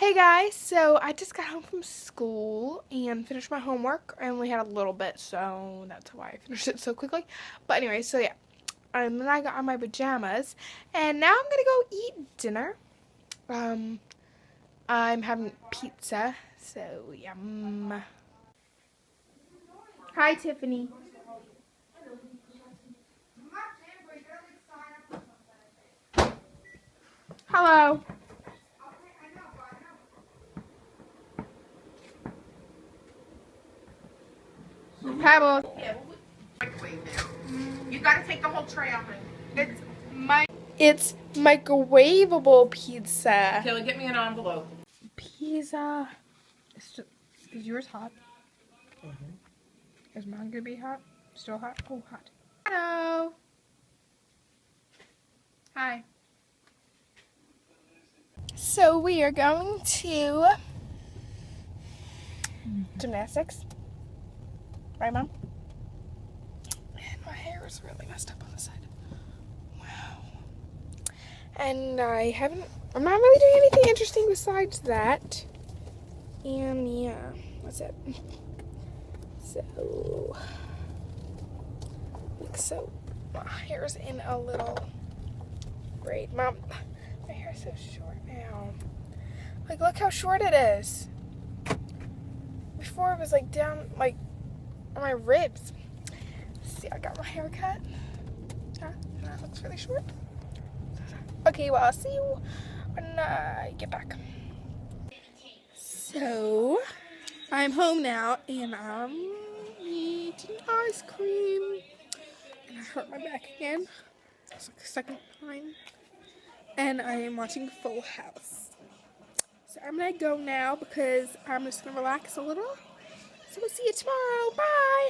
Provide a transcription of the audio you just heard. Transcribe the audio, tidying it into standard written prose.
Hey guys, so I just got home from school and finished my homework. I only had a little bit, so that's why I finished it so quickly. But anyway, so yeah. And then I got on my pajamas, and now I'm gonna go eat dinner. I'm having pizza, so yum. Hi, Tiffany. Hello. Pebbles. Yeah, microwave now. You gotta take the whole tray off it. It's microwaveable pizza. Kelly, get me an envelope. Pizza. Is yours hot? Is mine gonna be hot? Still hot? Oh, hot. Hello. Hi. So we are going to gymnastics. Right, Mom? And my hair is really messed up on the side. Wow. And I'm not really doing anything interesting besides that. And yeah, that's it. So my hair is in a little braid. Mom, my hair is so short now. Like, look how short it is. Before it was like down, like, on my ribs. See, I got my hair cut. Yeah, that looks really short. Okay, well, I'll see you when I get back. So, I'm home now, and I'm eating ice cream. And I hurt my back again. That's like the second time. And I am watching Full House. So I'm gonna go now because I'm just gonna relax a little. So we'll see you tomorrow. Bye!